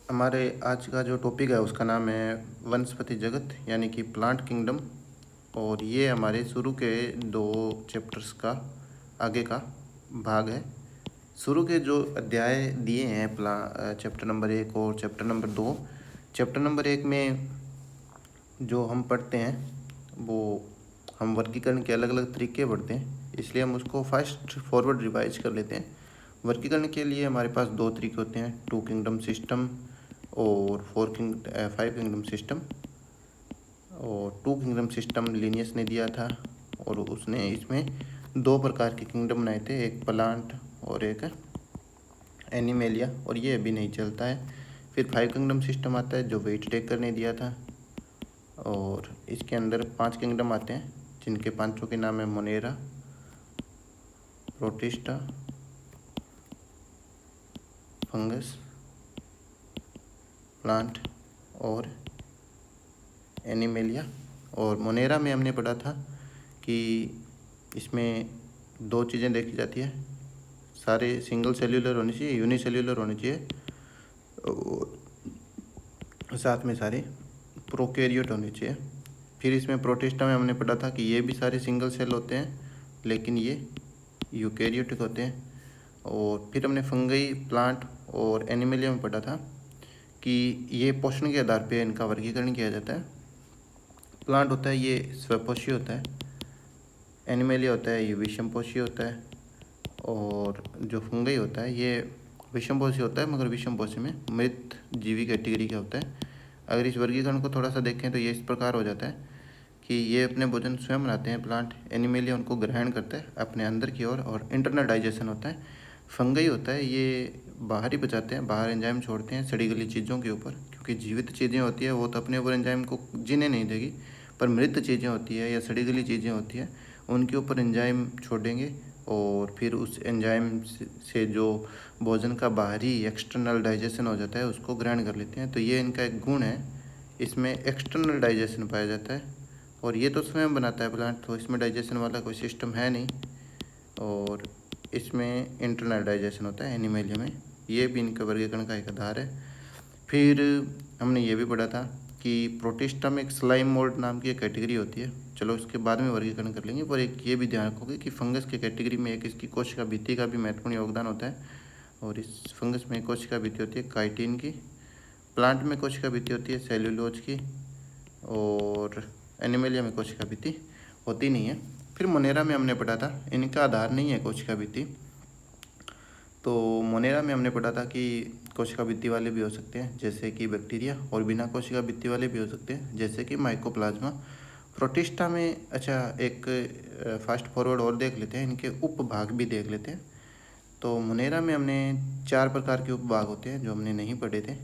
हमारे आज का जो टॉपिक है उसका नाम है वनस्पति जगत यानी कि प्लांट किंगडम। और ये हमारे शुरू के 2 चैप्टर्स का आगे का भाग है। शुरू के जो अध्याय दिए हैं चैप्टर नंबर 1 और चैप्टर नंबर 2। चैप्टर नंबर 1 में जो हम पढ़ते हैं वो हम वर्गीकरण के अलग अलग तरीके पढ़ते हैं, इसलिए हम उसको फास्ट फॉरवर्ड रिवाइज कर लेते हैं। वर्गीकरण के लिए हमारे पास 2 तरीके होते हैं, 2 किंगडम सिस्टम और 5 किंगडम सिस्टम। और 2 किंगडम सिस्टम लिनियस ने दिया था और उसने इसमें 2 प्रकार के किंगडम बनाए थे, एक प्लांट और एक एनिमेलिया, और ये अभी नहीं चलता है। फिर 5 किंगडम सिस्टम आता है जो वेट टेकर ने दिया था, और इसके अंदर 5 किंगडम आते हैं जिनके पांचों के नाम है मोनेरा, प्रोटिस्टा, फंगस, प्लांट और एनिमेलिया। और मोनेरा में हमने पढ़ा था कि इसमें 2 चीज़ें देखी जाती है, सारे सिंगल सेल्यूलर होने चाहिए, यूनिसेल्यूलर होने चाहिए, और साथ में सारे प्रोकैरियोट होने चाहिए। फिर इसमें प्रोटिस्टा में हमने पढ़ा था कि ये भी सारे सिंगल सेल होते हैं लेकिन ये यूकैरियोटिक होते हैं। और फिर हमने फंगई, प्लांट और एनिमेलिया में पढ़ा था कि ये पोषण के आधार पे इनका वर्गीकरण किया जाता है। प्लांट होता है ये स्वपोषी होता है, एनिमेलिया होता है ये विषमपोषी होता है, और जो फंगई होता है ये विषमपोषी होता है मगर विषमपोषी में मृत जीवी कैटेगरी का होता है। अगर इस वर्गीकरण को थोड़ा सा देखें तो ये इस प्रकार हो जाता है कि ये अपने भोजन स्वयं बनाते हैं प्लांट, एनिमेलिया उनको ग्रहण करता है अपने अंदर की ओर और इंटरनल डाइजेशन होता है। फंगई होता है ये बाहर ही बचाते हैं, बाहर एंजाइम छोड़ते हैं सड़ी गली चीज़ों के ऊपर, क्योंकि जीवित चीज़ें होती है वो तो अपने ऊपर एंजाइम को जीने नहीं देगी, पर मृत चीज़ें होती है या सड़ी गली चीज़ें होती है उनके ऊपर एंजाइम छोड़ेंगे, और फिर उस एंजाइम से जो भोजन का बाहरी एक्सटर्नल डाइजेशन हो जाता है उसको ग्रहण कर लेते हैं। तो ये इनका एक गुण है, इसमें एक्सटर्नल डाइजेशन पाया जाता है। और ये तो स्वयं बनाता है प्लांट, तो इसमें डाइजेशन वाला कोई सिस्टम है नहीं, और इसमें इंटरनल डाइजेशन होता है एनिमेलिया में। ये भी इनका वर्गीकरण का एक आधार है। फिर हमने ये भी पढ़ा था कि प्रोटिस्टा में एक स्लाइम मोल्ड नाम की एक कैटेगरी होती है, चलो इसके बाद में वर्गीकरण कर लेंगे, पर एक ये भी ध्यान रखोगे कि फंगस की कैटेगरी में एक इसकी कोशिका भित्ति का भी महत्वपूर्ण योगदान होता है। और इस फंगस में कोशिका भित्ति होती है काइटिन की, प्लांट में कोशिका भित्ति होती है सेल्यूलोज की, और एनिमेलिया में कोशिका भित्ति होती नहीं है। फिर मोनेरा में हमने पढ़ा था इनका आधार नहीं है कोशिका भित्ति, तो मोनेरा में हमने पढ़ा था कि कोशिका भित्ति वाले भी हो सकते हैं जैसे कि बैक्टीरिया, और बिना कोशिका भित्ति वाले भी हो सकते हैं जैसे कि माइकोप्लाज्मा। प्रोटिस्टा में अच्छा एक फास्ट फॉरवर्ड और देख लेते हैं, इनके उपभाग भी देख लेते हैं। तो मोनेरा में हमने 4 प्रकार के उपभाग होते हैं जो हमने नहीं पढ़े थे,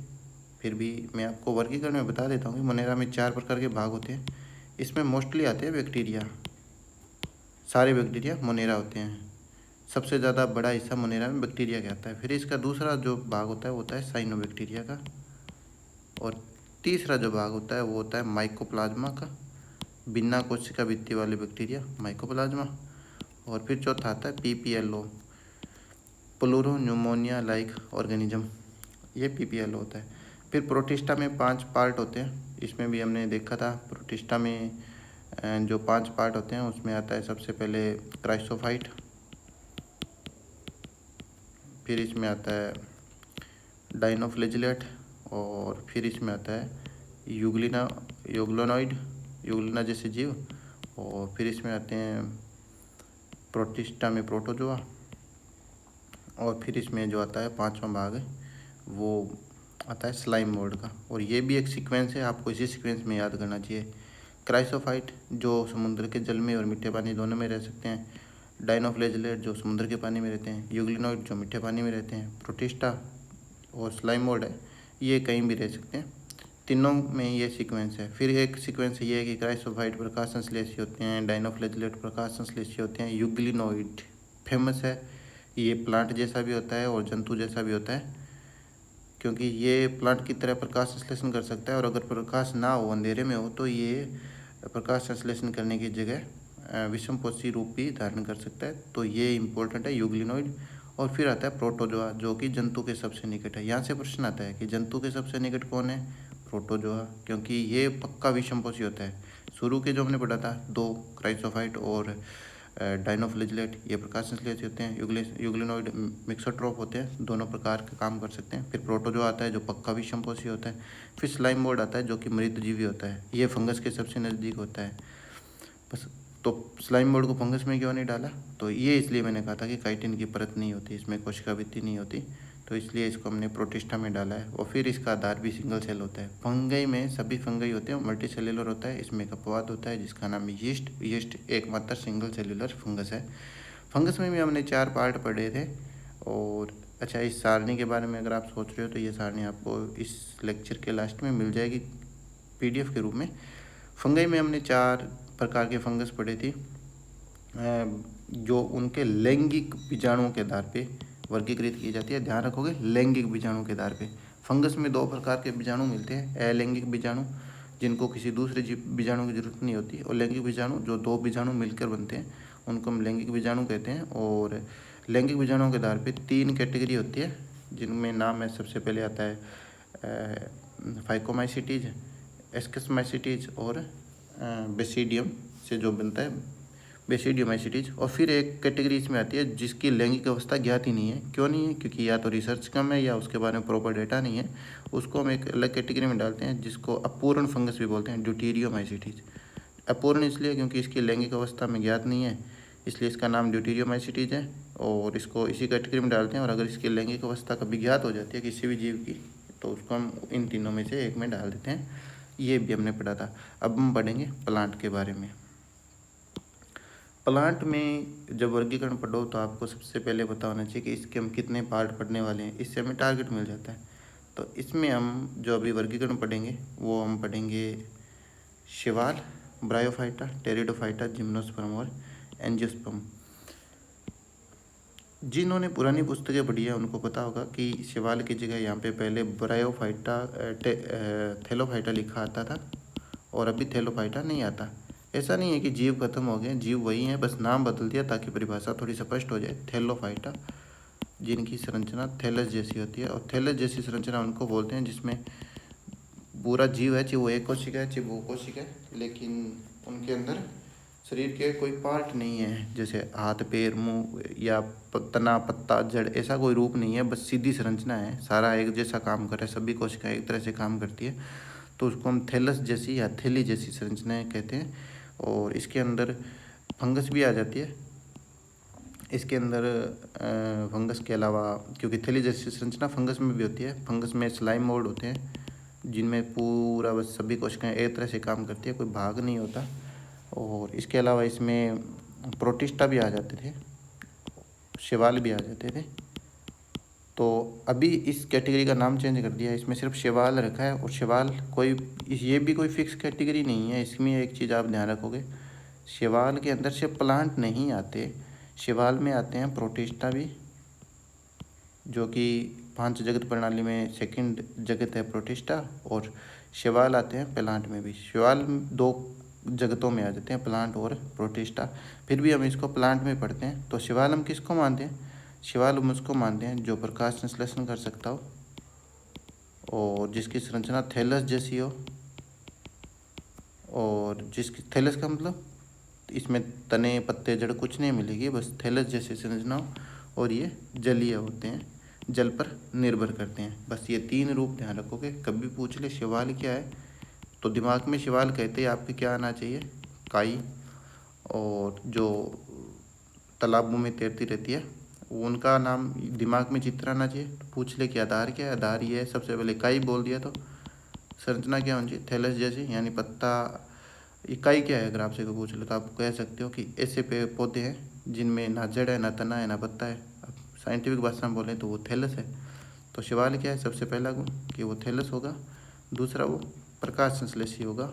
फिर भी मैं आपको वर्गीकरण में बता देता हूँ कि मोनेरा में 4 प्रकार के भाग होते हैं। इसमें मोस्टली आते हैं बैक्टीरिया, सारे बैक्टीरिया मोनेरा होते हैं, सबसे ज़्यादा बड़ा हिस्सा मोनेरा में बैक्टीरिया का आता है। फिर इसका दूसरा जो भाग होता है वो होता है साइनोबैक्टीरिया का, और तीसरा जो भाग होता है वो होता है माइकोप्लाज्मा का, बिना कोशिका भित्ति वाले बैक्टीरिया माइकोप्लाज्मा। और फिर चौथा आता है PPLO, pleuro pneumonia like organism, ये PPLO होता है। फिर प्रोटिस्टा में 5 पार्ट होते हैं, इसमें भी हमने देखा था प्रोटिस्टा में जो 5 पार्ट होते हैं उसमें आता है सबसे पहले क्राइसोफाइट, फिर इसमें आता है डाइनोफ्लेजिलेट, और फिर इसमें आता है यूग्लिनॉइड, यूग्लिना जैसे जीव, और फिर इसमें आते हैं प्रोटिस्टा में प्रोटोजोआ, और फिर इसमें जो आता है 5वां भाग वो आता है स्लाइम मोल्ड का। और ये भी एक सीक्वेंस है, आपको इसी सीक्वेंस में याद करना चाहिए। क्राइसोफाइट जो समुद्र के जल में और मीठे पानी दोनों में रह सकते हैं, डाइनोफ्लेजिलेट जो समुद्र के पानी में रहते हैं, यूग्लिनॉइड जो मीठे पानी में रहते हैं, प्रोटिस्टा और स्लाइम मोल्ड है ये कहीं भी रह सकते हैं, तीनों में ये सीक्वेंस है। फिर एक सीक्वेंस ये है कि क्राइसोफाइट प्रकाश संश्लेषी होते हैं, डाइनोफ्लेजिलेट प्रकाश संश्लेषी होते हैं, यूग्लिनॉइड फेमस है, ये प्लांट जैसा भी होता है और जंतु जैसा भी होता है, क्योंकि ये प्लांट की तरह प्रकाश संश्लेषण कर सकता है, और अगर प्रकाश ना हो अंधेरे में हो तो ये प्रकाश संश्लेषण करने की जगह विषमपोषी रूप भी धारण कर सकता है। तो ये इम्पोर्टेंट है यूग्लिनॉइड। और फिर आता है प्रोटोजोआ, जो कि जंतु के सबसे निकट है। यहाँ से प्रश्न आता है कि जंतु के सबसे निकट कौन है? प्रोटोजोआ, क्योंकि ये पक्का विषमपोषी होता है। शुरू के जो हमने पढ़ा था, 2 क्राइसोफाइट और डाइनोफ्लेजिलेट, ये प्रकाश संश्लेषी होते हैं। यूग्लिनोइड मिक्सोट्रोप होते हैं, दोनों प्रकार के काम कर सकते हैं। फिर प्रोटोजोआ आता है जो पक्का विषमपोषी होता है। फिर स्लाइम मोल्ड आता है जो कि मृतजीवी होता है, ये फंगस के सबसे नज़दीक होता है। बस, तो स्लाइम मोल्ड को फंगस में क्यों नहीं डाला? तो ये इसलिए मैंने कहा था कि काइटिन की परत नहीं होती, इसमें कोशिका भित्ति नहीं होती, तो इसलिए इसको हमने प्रोटिस्टा में डाला है। और फिर इसका आधार भी सिंगल सेल होता है। फंगई में सभी फंगई होते हैं, मल्टी सेल्युलर होता है। इसमें एक अपवाद होता है जिसका नाम है यीस्ट। यीस्ट एकमात्र सिंगल सेल्युलर फंगस है। फंगस में भी हमने 4 पार्ट पढ़े थे। और अच्छा, इस सारणी के बारे में अगर आप सोच रहे हो तो ये सारणी आपको इस लेक्चर के लास्ट में मिल जाएगी PDF के रूप में। फंगई में हमने 4 प्रकार के फंगस पढ़े थे, जो उनके लैंगिक बीजाणुओं के आधार पे वर्गीकृत की जाती है। ध्यान रखोगे, लैंगिक बीजाणु के आधार पे। फंगस में 2 प्रकार के बीजाणु मिलते हैं, अलैंगिक बीजाणु जिनको किसी दूसरे बीजाणु की जरूरत नहीं होती, और लैंगिक बीजाणु जो 2 बीजाणु मिलकर बनते हैं उनको हम लैंगिक बीजाणु कहते हैं। और लैंगिक बीजाणुओं के आधार पे 3 कैटेगरी होती है, जिनमें नाम है, सबसे पहले आता है फाइकोमाइसिटीज, एस्केसमाइसिटीज और बेसिडियम से जो बनता है बेसिडियोमाइसिटीज। और फिर एक कैटेगरी इसमें आती है जिसकी लैंगिक अवस्था ज्ञात ही नहीं है। क्यों नहीं है? क्योंकि या तो रिसर्च कम है या उसके बारे में प्रॉपर डेटा नहीं है। उसको हम एक अलग कैटेगरी में डालते हैं जिसको अपूर्ण फंगस भी बोलते हैं, ड्यूटीरियोमाइसिटीज। अपूर्ण इसलिए क्योंकि इसकी लैंगिक अवस्था में ज्ञात नहीं है, इसलिए इसका नाम ड्यूटीरियोमाइसिटीज है, और इसको इसी कैटेगरी में डालते हैं। और अगर इसकी लैंगिक अवस्था कभी ज्ञात हो जाती है किसी भी जीव की, तो उसको हम इन तीनों में से एक में डाल देते हैं। ये भी हमने पढ़ा था। अब हम पढ़ेंगे प्लांट के बारे में। प्लांट में जब वर्गीकरण पढ़ो तो आपको सबसे पहले पता होना चाहिए कि इसके हम कितने पार्ट पढ़ने वाले हैं, इससे हमें टारगेट मिल जाता है। तो इसमें हम जो अभी वर्गीकरण पढ़ेंगे वो हम पढ़ेंगे शैवाल, ब्रायोफाइटा, टेरिडोफाइटा, जिम्नोस्पर्म और एंजियोस्पर्म। जिन्होंने पुरानी पुस्तकें पढ़ी है उनको पता होगा कि शैवाल की जगह यहाँ पे पहले ब्रायोफाइटा थैलोफाइटा लिखा आता था, और अभी थैलोफाइटा नहीं आता। ऐसा नहीं है कि जीव खत्म हो गए, जीव वही हैं, बस नाम बदल दिया ताकि परिभाषा थोड़ी स्पष्ट हो जाए। थैलोफाइटा, जिनकी संरचना थैलस जैसी होती है, और थैलस जैसी संरचना उनको बोलते हैं जिसमें पूरा जीव है, चाहे वो एक कोशिका है चाहे वो कोशिका है, लेकिन उनके अंदर शरीर के कोई पार्ट नहीं है, जैसे हाथ पैर मुंह या तना पत्ता जड़, ऐसा कोई रूप नहीं है, बस सीधी संरचना है, सारा एक जैसा काम कर रहा है, सभी कोशिकाएं एक तरह से काम करती है, तो उसको हम थैलस जैसी या थैली जैसी संरचनाएं कहते हैं। और इसके अंदर फंगस भी आ जाती है। इसके अंदर फंगस के अलावा, क्योंकि थैली जैसी संरचना फंगस में भी होती है, फंगस में स्लाइम मोल्ड होते हैं जिनमें पूरा बस सभी कोशिकाएं एक तरह से काम करती है, कोई भाग नहीं होता। और इसके अलावा इसमें प्रोटिस्टा भी आ जाते थे, शैवाल भी आ जाते थे। तो अभी इस कैटेगरी का नाम चेंज कर दिया है, इसमें सिर्फ शैवाल रखा है। और शैवाल कोई, ये भी कोई फिक्स कैटेगरी नहीं है। इसमें एक चीज़ आप ध्यान रखोगे, शैवाल के अंदर से प्लांट नहीं आते, शैवाल में आते हैं प्रोटिस्टा भी, जो कि 5 जगत प्रणाली में सेकंड जगत है प्रोटिस्टा, और शैवाल आते हैं प्लांट में भी। शैवाल 2 जगतों में आ जाते हैं, प्लांट और प्रोटिस्टा। फिर भी हम इसको प्लांट में पढ़ते हैं। तो शैवाल हम किसको मानते हैं? शैवाल हम उसको मानते हैं जो प्रकाश संश्लेषण कर सकता हो और जिसकी संरचना थैलस जैसी हो, और जिसकी थैलस का मतलब इसमें तने पत्ते जड़ कुछ नहीं मिलेगी, बस थैलस जैसी संरचना हो, और ये जलीय होते हैं, जल पर निर्भर करते हैं। बस ये 3 रूप ध्यान रखोगे। कभी पूछ ले शैवाल क्या है, तो दिमाग में शैवाल कहते ही आपके क्या आना चाहिए? काई, और जो तालाबों में तैरती रहती है उनका नाम दिमाग में चित्र आना चाहिए। तो पूछ ले कि आधार क्या है? आधार ये है, सबसे पहले काई बोल दिया तो संरचना क्या होनी चाहिए? थैलस जैसी, यानी पत्ता। इकाई क्या है अगर आपसे को पूछ लो तो आप कह सकते हो कि ऐसे पेड़ पौधे हैं जिनमें ना जड़ है, ना तना है, ना पत्ता है। अब साइंटिफिक भाषा में बोलें तो वो थैलस है। तो शैवाल क्या है? सबसे पहला गुण कि वो थैलस होगा। दूसरा, वो प्रकाश संश्लेषी होगा।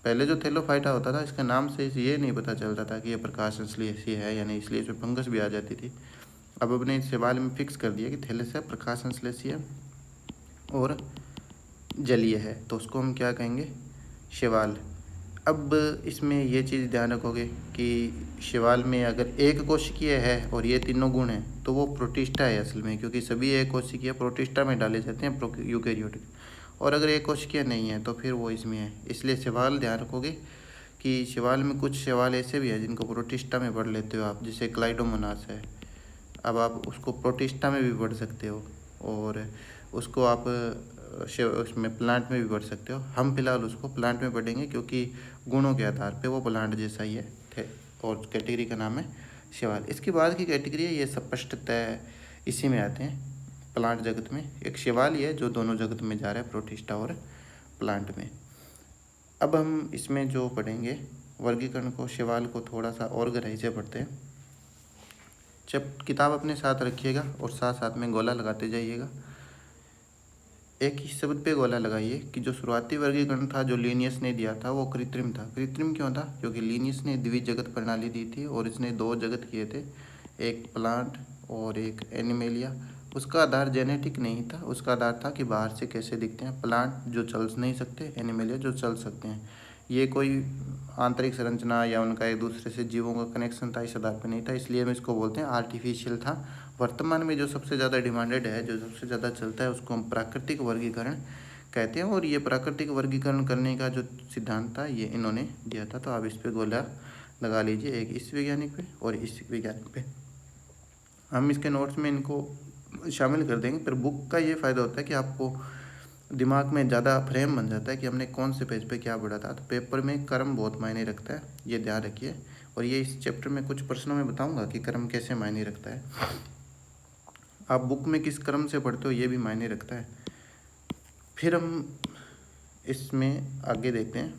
पहले जो थैलोफाइटा होता था, इसके नाम से ये नहीं पता चलता था कि ये प्रकाश संश्लेषी है या नहीं, इसलिए इसमें फंगस भी आ जाती थी। अब अपने शैवाल में फिक्स कर दिया कि थैलस है, प्रकाश संश्लेषी है और जलीय है, तो उसको हम क्या कहेंगे? शैवाल। अब इसमें ये चीज़ ध्यान रखोगे कि शैवाल में अगर एक कोशिकीय है और ये तीनों गुण हैं तो वो प्रोटिस्टा है असल में, क्योंकि सभी एक कोशिकीय प्रोटिस्टा में डाले जाते हैं यूकेरियोटिक। और अगर एक कोशिकीय नहीं है तो फिर वो इसमें है। इसलिए शैवाल ध्यान रखोगे कि शैवाल में कुछ शैवाल ऐसे भी हैं जिनको प्रोटिस्टा में पढ़ लेते हो आप, जैसे क्लाइडोमोनास है। अब आप उसको प्रोटिस्टा में भी पढ़ सकते हो और उसको आप उसमें प्लांट में भी पढ़ सकते हो। हम फिलहाल उसको प्लांट में पढ़ेंगे क्योंकि गुणों के आधार पे वो प्लांट जैसा ही है। और कैटेगरी का नाम है शैवाल। इसके बाद की कैटेगरी है, ये स्पष्टतः इसी में आते हैं प्लांट जगत में। एक शैवाल ही है जो दोनों जगत में जा रहा है, प्रोटिस्टा और प्लांट में। अब हम इसमें जो पढ़ेंगे वर्गीकरण को, शैवाल को थोड़ा सा और गहराई से पढ़ते हैं। जब किताब अपने साथ रखिएगा और साथ साथ में गोला लगाते जाइएगा। एक ही शब्द पे गोला लगाइए कि जो शुरुआती वर्गीकरण था जो लिनियस ने दिया था वो कृत्रिम था। कृत्रिम क्यों था? क्योंकि लिनियस ने द्विजगत प्रणाली दी थी और इसने दो जगत किए थे, एक प्लांट और एक एनिमेलिया। उसका आधार जेनेटिक नहीं था, उसका आधार था कि बाहर से कैसे दिखते हैं। प्लांट जो चल नहीं सकते, एनिमेलिया जो चल सकते हैं। ये कोई आंतरिक संरचना या उनका एक दूसरे से जीवों का कनेक्शन था, इस आधार पर नहीं था, इसलिए हम इसको बोलते हैं आर्टिफिशियल था। वर्तमान में जो सबसे ज़्यादा डिमांडेड है, जो सबसे ज़्यादा चलता है, उसको हम प्राकृतिक वर्गीकरण कहते हैं। और ये प्राकृतिक वर्गीकरण करने का जो सिद्धांत था ये इन्होंने दिया था। तो आप इस पर गोला लगा लीजिए, एक इस वैज्ञानिक पे और इस वैज्ञानिक पे। हम इसके नोट्स में इनको शामिल कर देंगे। पर बुक का ये फ़ायदा होता है कि आपको दिमाग में ज़्यादा फ्रेम बन जाता है कि हमने कौन से पेज पे क्या पढ़ा था। तो पेपर में क्रम बहुत मायने रखता है, ये ध्यान रखिए। और ये इस चैप्टर में कुछ प्रश्नों में बताऊंगा कि क्रम कैसे मायने रखता है। आप बुक में किस क्रम से पढ़ते हो ये भी मायने रखता है। फिर हम इसमें आगे देखते हैं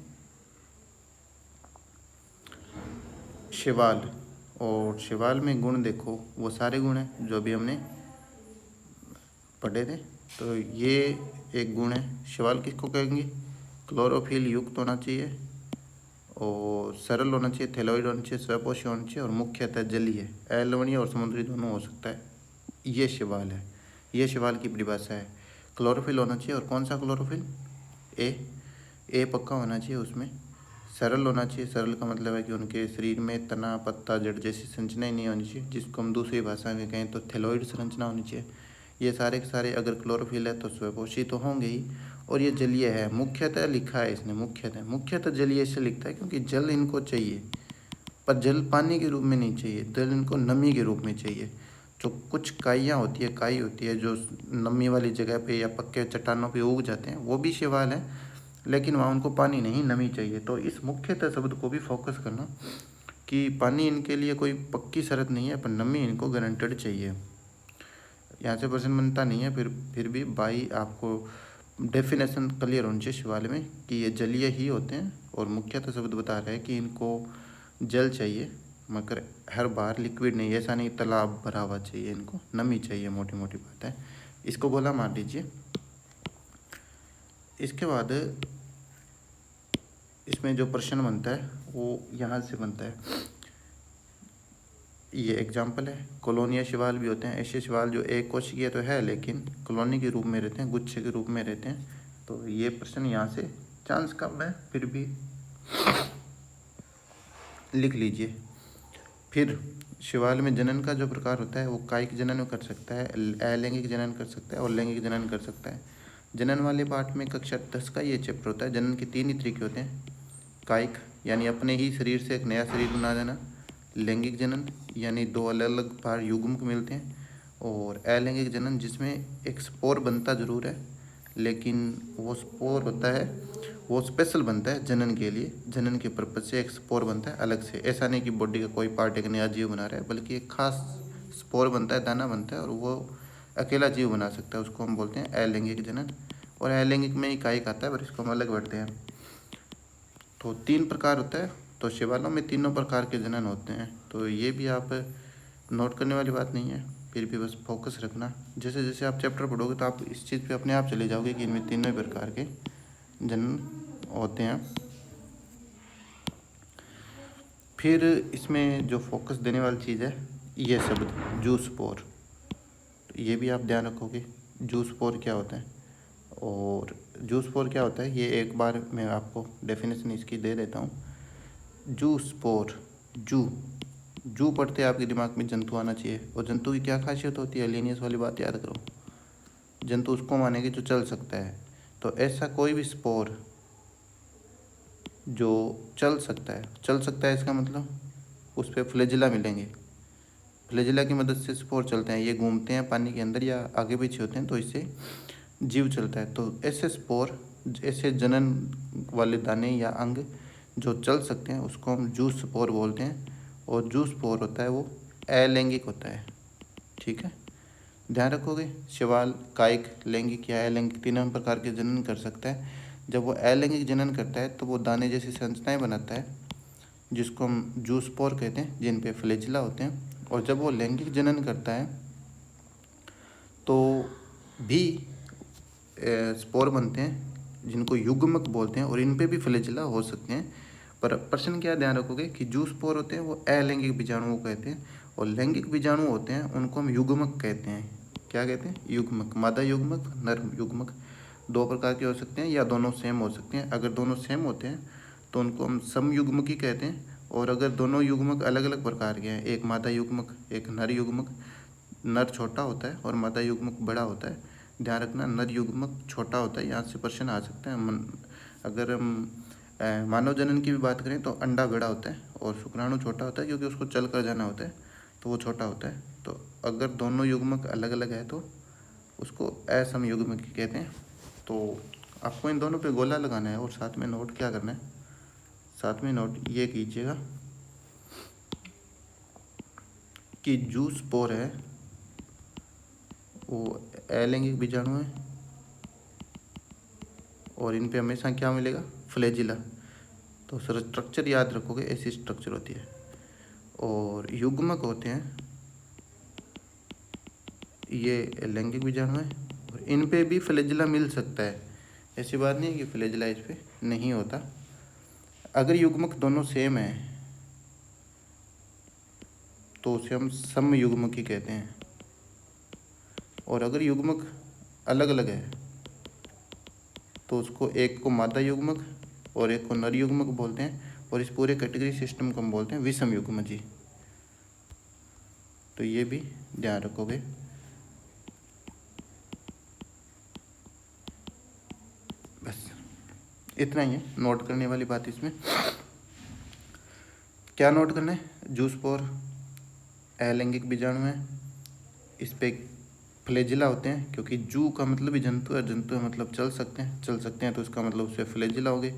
शैवाल। और शैवाल में गुण देखो, वो सारे गुण हैं जो भी हमने पढ़े थे। तो ये एक गुण है। शैवाल किसको कहेंगे? क्लोरोफिल युक्त होना चाहिए और सरल होना चाहिए, थैलोइड होना चाहिए, स्वपोषी होना चाहिए और मुख्यतः जलीय, अलवणीय और समुद्री दोनों हो सकता है। ये शैवाल है, ये शैवाल की परिभाषा है। क्लोरोफिल होना चाहिए, और कौन सा क्लोरोफिल? ए पक्का होना चाहिए उसमें। सरल होना चाहिए, सरल का मतलब है कि उनके शरीर में तना, पत्ता, जड़ जैसी संरचना ही नहीं होनी चाहिए, जिसको हम दूसरी भाषा में कहें तो थैलोइड संरचना होनी चाहिए। ये सारे के सारे अगर क्लोरोफिल है तो स्वपोषी तो होंगे ही। और ये जलीय है, मुख्यतः लिखा है इसने, मुख्यतः जलीय से लिखता है क्योंकि जल इनको चाहिए, पर जल पानी के रूप में नहीं चाहिए, जल इनको नमी के रूप में चाहिए। जो कुछ काइयाँ होती है, काई होती है जो नमी वाली जगह पे या पक्के चट्टानों पे उग जाते हैं, वो भी शैवाल हैं, लेकिन वहाँ उनको पानी नहीं, नमी चाहिए। तो इस मुख्यतः शब्द को भी फोकस करना कि पानी इनके लिए कोई पक्की शर्त नहीं है, पर नमी इनको गारंटेड चाहिए। यहाँ से प्रश्न बनता नहीं है, फिर भी भाई आपको डेफिनेशन क्लियर होनी चाहिए शैवाल में कि ये जलीय ही होते हैं। और मुख्यतः शब्द बता रहे हैं कि इनको जल चाहिए, मगर हर बार लिक्विड नहीं, ऐसा नहीं तालाब भरा हुआ चाहिए, इनको नमी चाहिए, मोटी मोटी बात है। इसको गोला मार दीजिए। इसके बाद इसमें जो प्रश्न बनता है वो यहाँ से बनता है। ये एग्जाम्पल है, कॉलोनिया शैवाल भी होते हैं, ऐसे शैवाल जो एक कोशिकीय तो है लेकिन कॉलोनी के रूप में रहते हैं, गुच्छे के रूप में रहते हैं। तो ये प्रश्न यहाँ से चांस कम है, फिर भी लिख लीजिए। फिर शैवाल में जनन का जो प्रकार होता है वो कायिक जनन कर सकता है, अलैंगिक जनन कर सकता है और लैंगिक जनन कर सकता है। जनन वाले पार्ट में कक्षा 10 का ये चैप्टर होता है। जनन के 3 ही तरीके होते हैं, कायिक यानी अपने ही शरीर से एक नया शरीर बना देना, लैंगिक जनन यानी दो अलग अलग बार युग्म मिलते हैं, और अलैंगिक जनन जिसमें एक स्पोर बनता जरूर है लेकिन वो स्पोर होता है वो स्पेशल बनता है जनन के लिए, जनन के पर्पज से एक स्पोर बनता है अलग से। ऐसा नहीं कि बॉडी का कोई पार्ट एक नया जीव बना रहा है, बल्कि एक खास स्पोर बनता है, दाना बनता है और वो अकेला जीव बना सकता है, उसको हम बोलते हैं अलैंगिक जनन। और अलैंगिक में ही कायिक आता है, पर इसको हम अलग बढ़ते हैं। तो 3 प्रकार होता है, तो शैवालों में तीनों प्रकार के जनन होते हैं। तो ये भी आप नोट करने वाली बात नहीं है, फिर भी बस फोकस रखना। जैसे जैसे आप चैप्टर पढ़ोगे तो आप इस चीज़ पे अपने आप चले जाओगे कि इनमें तीनों ही प्रकार के जनन होते हैं। फिर इसमें जो फोकस देने वाली चीज़ है ये शब्द जूस्पोर, तो ये भी आप ध्यान रखोगे जूस्पोर क्या होता है। और जूस्पोर क्या होता है, ये एक बार मैं आपको डेफिनेशन इसकी दे देता हूँ। जूस्पोर, जू पढ़ते आपके दिमाग में जंतु आना चाहिए, और जंतु की क्या खासियत होती है, लिनियस वाली बात याद करो, जंतु उसको मानेंगे जो चल सकता है। तो ऐसा कोई भी स्पोर जो चल सकता है इसका मतलब उस पर फ्लैजिला मिलेंगे। फ्लैजिला की मदद से स्पोर चलते हैं, ये घूमते हैं पानी के अंदर या आगे पीछे होते हैं, तो इससे जीव चलता है। तो ऐसे स्पोर, ऐसे जनन वाले दाने या अंग जो चल सकते हैं उसको हम जूस स्पोर बोलते हैं। और जूस स्पोर होता है वो अलैंगिक होता है, ठीक है, ध्यान रखोगे। शैवाल, कायिक, लैंगिक या अलैंगिक तीनों प्रकार के जनन कर सकता है। जब वो अलैंगिक जनन करता है तो वो दाने जैसी संरचनाएं बनाता है जिसको हम जूस स्पोर कहते हैं, जिन पे फ्लैजिला होते हैं। और जब वो लैंगिक जनन करता है तो भी स्पोर बनते हैं जिनको युग्मक बोलते हैं, और इन पे भी फ्लैजिला हो सकते हैं। पर प्रश्न क्या ध्यान रखोगे कि जो स्पोर होते हैं वो अलैंगिक बीजाणुओं को कहते हैं, और लैंगिक बीजाणु होते हैं उनको हम युग्मक कहते हैं। क्या कहते हैं? युग्मक। मादा युग्मक, नर युग्मक, दो प्रकार के हो सकते हैं या दोनों सेम हो सकते हैं। अगर दोनों सेम होते हैं तो उनको हम समयुग्मक ही कहते हैं, और अगर दोनों युग्मक अलग अलग प्रकार के हैं, एक मादा युग्मक एक नर युग्मक, नर छोटा होता है और मादा युग्मक बड़ा होता है। ध्यान रखना, नर युग्मक छोटा होता है, यहाँ से प्रश्न आ सकते हैं। अगर हम मानव जनन की भी बात करें तो अंडा बड़ा होता है और शुक्राणु छोटा होता है, क्योंकि उसको चल कर जाना होता है तो वो छोटा होता है। तो अगर दोनों युग्मक अलग अलग है तो उसको असमयुग्मक कहते हैं। तो आपको इन दोनों पे गोला लगाना है, और साथ में नोट क्या करना है, साथ में नोट ये कीजिएगा कि जो स्पोर है वो अलैंगिक बीजाणु है, और इन पे हमेशा क्या मिलेगा? फ्लैजिला। तो स्ट्रक्चर याद रखोगे, ऐसी स्ट्रक्चर होती है। और युग्मक होते हैं ये लैंगिक बीजाणु है, और इन पे भी फ्लैजिला मिल सकता है, ऐसी बात नहीं है कि फ्लैजिला इस पे नहीं होता। अगर युग्मक दोनों सेम है तो उसे हम समयुग्मक ही कहते हैं, और अगर युग्मक अलग अलग है तो उसको एक को मादा युग्मक और एक को नर युग्मक बोलते हैं, और इस पूरे कैटेगरी सिस्टम को हम बोलते हैं विषम युग्म जी। तो ये भी ध्यान रखोगे। बस इतना ही है नोट करने वाली बात इसमें। क्या नोट करना है? जू स्पोर अलैंगिक बीजाणु है, इस पे फ्लैजिला होते हैं, क्योंकि जू का मतलब ही जंतु है, जंतु मतलब चल सकते हैं तो इसका मतलब उससे फ्लैजिला हो गए।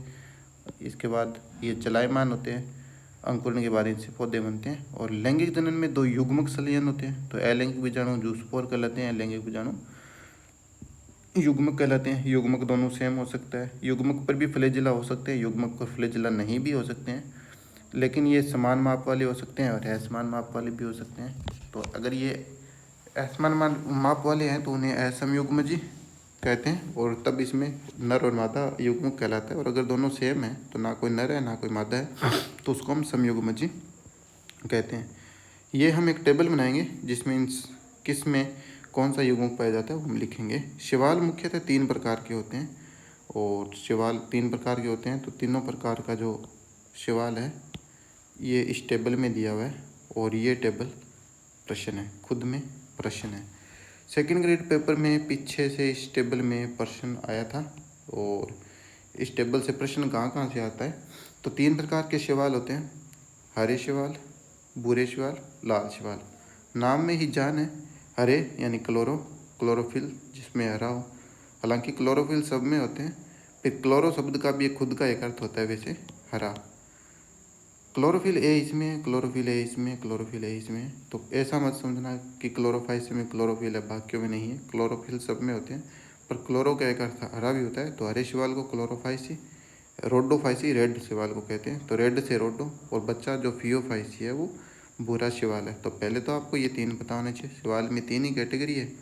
इसके बाद ये चलायमान होते हैं, अंकुरण के बाद इनसे पौधे बनते हैं। और लैंगिक जनन में दो युग्मक संलयन होते हैं, तो अलैंगिक बीजाणु जू स्पोर कहलाते हैं, लैंगिक बीजाणु युग्मक कहलाते हैं। युग्मक दोनों सेम हो सकता है, युग्मक पर भी फ्लैजिला हो सकते हैं, युग्मक पर फ्लैजिला नहीं भी हो सकते हैं, लेकिन ये समान माप वाले हो सकते हैं और असमान माप वाले भी हो सकते हैं। तो अगर ये असमान माप वाले हैं तो उन्हें असमयुग्मजी कहते हैं, और तब इसमें नर और मादा युग्मक कहलाता है। और अगर दोनों सेम है तो ना कोई नर है ना कोई मादा है तो उसको हम समयुग्मजी कहते हैं। ये हम एक टेबल बनाएंगे जिसमें किस में कौन सा युग्मक पाया जाता है वो हम लिखेंगे। शैवाल मुख्यतः 3 प्रकार के होते हैं, और शैवाल 3 प्रकार के होते हैं, तो तीनों प्रकार का जो शैवाल है ये इस टेबल में दिया हुआ है, और ये टेबल प्रश्न है, खुद में प्रश्न है। सेकंड ग्रेड पेपर में पीछे से इस टेबल में प्रश्न आया था, और इस टेबल से प्रश्न कहाँ कहाँ से आता है। तो 3 प्रकार के शैवाल होते हैं, हरे शैवाल, भूरे शैवाल, लाल शैवाल। नाम में ही जान है, हरे यानी क्लोरोफिल जिसमें हरा हो, हालांकि क्लोरोफिल सब में होते हैं। फिर क्लोरो शब्द का भी एक खुद का एक अर्थ होता है वैसे, हरा। क्लोरोफिल ए इसमें, क्लोरोफिल ए इसमें, क्लोरोफिल ए इसमें। तो ऐसा मत समझना कि क्लोरोफाइस में क्लोरोफिल है बाकियों में नहीं है, क्लोरोफिल सब में होते हैं। पर क्लोरो का एक अर्थ हरा भी होता है, तो हरे शैवाल को क्लोरोफाइसी, रोडोफाइसी रेड शैवाल को कहते हैं। तो रेड से रोडो, और बच्चा जो फियोफाइसी है वो भूरा शैवाल है। तो पहले तो आपको ये 3 पता होने चाहिए। शैवाल में 3 ही कैटेगरी है,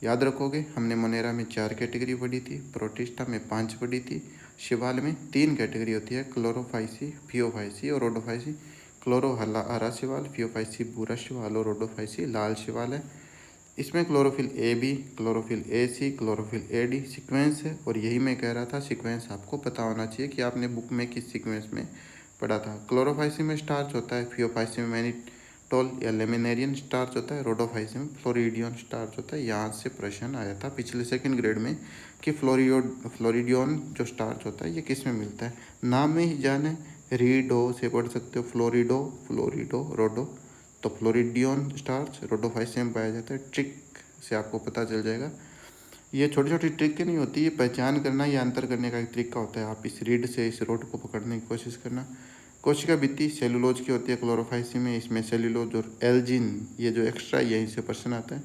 याद रखोगे। हमने मोनेरा में 4 कैटेगरी पढ़ी थी, प्रोटिस्टा में 5 पढ़ी थी। शैवाल में 3 कैटेगरी होती है, क्लोरोफाइसी, फियोफाइसी और रोडोफाइसी। क्लोरो हरा शैवाल, फियोफाइसी भूरा शैवाल और रोडोफाइसी लाल शैवाल है। इसमें chlorophyll A B, chlorophyll A C, chlorophyll A D sequence है। और यही मैं कह रहा था, सीक्वेंस आपको पता होना चाहिए कि आपने बुक में किस सीक्वेंस में पढ़ा था। क्लोरोफाइसी में स्टार्च होता है, फियोफाइसी में मैनिटोल या लेमिनेरियन स्टार्च होता है, रोडोफाइसी में फ्लोरिडियन स्टार्च होता है। यहाँ से प्रश्न आया था पिछले सेकंड ग्रेड में कि फ्लोरिडियन जो स्टार्च होता है ये किस में मिलता है। नाम में ही जाने, रीडो से पढ़ सकते हो, फ्लोरिडो, फ्लोरिडो, रोडो। तो फ्लोरिडियन स्टार्च रोडोफाइसी में पाया जाता है। ट्रिक से आपको पता चल जाएगा। ये छोटी छोटी ट्रिक नहीं होती, ये पहचान करना या अंतर करने का एक तरीका होता है। आप इस रीड से इस रोड को पकड़ने की कोशिश करना। कोशिका भित्ति सेलुलोज की होती है क्लोरोफाइसी में, इसमें सेलुलोज और एल्जिन ये जो एक्स्ट्रा यहीं से प्रश्न आता है।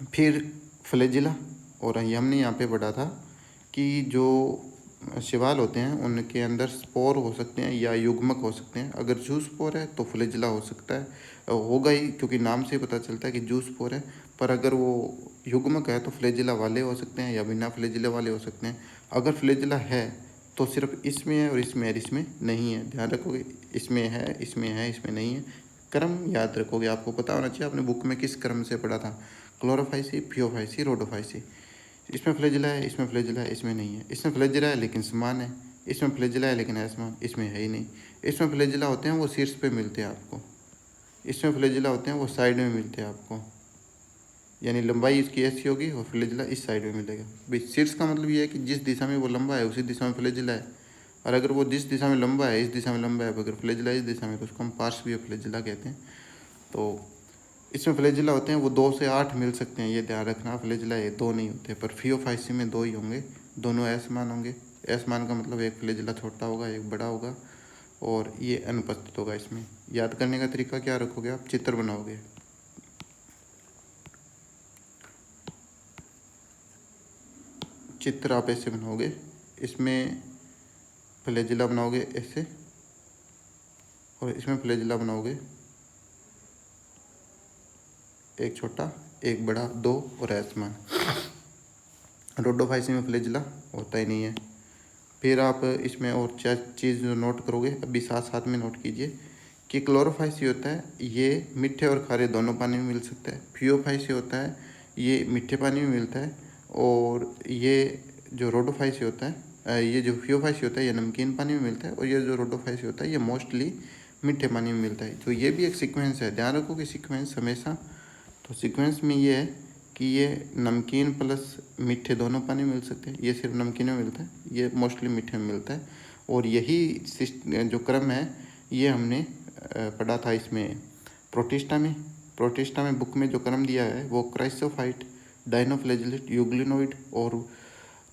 फिर फ्लैजिला, और हमने यहाँ पे पढ़ा था कि जो शैवाल होते हैं उनके अंदर स्पोर हो सकते हैं या युग्मक हो सकते हैं। अगर जू स्पोर है तो फ्लैजिला हो सकता है, होगा ही, क्योंकि नाम से पता चलता है कि जू स्पोर है। पर अगर वो युग्मक है तो फ्लैजिला वाले हो सकते हैं या बिना फ्लैजिला वाले हो सकते हैं। अगर फ्लैजिला है तो सिर्फ इसमें है और इसमें है, इसमें नहीं है। ध्यान रखोगे, इसमें है, इसमें है, इसमें नहीं है। क्रम याद रखोगे, आपको पता होना चाहिए आपने बुक में किस क्रम से पढ़ा था। Chlorophyceae, Phaeophyceae, Rhodophyceae. इसमें फ्लैजिला है, इसमें फ्लैजिला है, इसमें नहीं है। इसमें फ्लैजिला है लेकिन समान है, इसमें फ्लैजिला है लेकिन असमान, इसमें है ही नहीं। इसमें फ्लैजिला होते हैं वो शीर्ष पे मिलते हैं आपको, इसमें फ्लैजिला होते हैं वो साइड में मिलते हैं आपको, यानी लंबाई इसकी ऐसी होगी और फ्लैजिला इस साइड में मिलेगा। भाई शीर्ष का मतलब ये है कि जिस दिशा में वो लंबा है उसी दिशा में फ्लैजिला है। और अगर वो जिस दिशा में लंबा है इस दिशा में लंबा है, अगर फ्लैजिला इस दिशा में तो उसको हम पार्श्वीय फ्लैजिला कहते हैं। तो इसमें फ्लैजिला होते हैं वो 2 से 8 मिल सकते हैं, ये ध्यान रखना। फ्लैजिला ये 2 नहीं होते, पर फियोफाइसी में 2 ही होंगे, दोनों असमान होंगे। असमान का मतलब एक फ्लैजिला छोटा होगा एक बड़ा होगा, और ये अनुपस्थित होगा इसमें। याद करने का तरीका क्या रखोगे आप, चित्र बनाओगे। चित्र आप ऐसे बनाओगे, इसमें फ्लैजिला बनाओगे ऐसे, और इसमें फ्लैजिला बनाओगे एक छोटा एक बड़ा, 2 और असमान। रोडोफाइसी में फ्लैजिला होता ही नहीं है। फिर आप इसमें और चीज़ नोट करोगे, अभी साथ साथ में नोट कीजिए कि क्लोरोफाइसी होता है ये मीठे और खारे दोनों पानी में मिल सकता है। फियोफाइसी होता है ये मीठे पानी में मिलता है, और ये जो रोडोफाइसी होता है, ये जो फियोफाइसी होता है ये नमकीन पानी में मिलता है, और ये जो रोडोफाइसी होता है ये मोस्टली मीठे पानी में मिलता है। तो ये भी एक सीक्वेंस है, ध्यान रखो कि सीक्वेंस हमेशा। तो सीक्वेंस में ये है कि ये नमकीन प्लस मीठे दोनों पानी में मिल सकते हैं, ये सिर्फ नमकीन में मिलता है, ये मोस्टली मीठे में मिलता है। और यही जो क्रम है ये हमने पढ़ा था इसमें प्रोटिस्टा में। प्रोटिस्टा में बुक में जो क्रम दिया है वो क्राइसोफाइट, डायनोफ्लैजिलेट, यूग्लिनोइड, और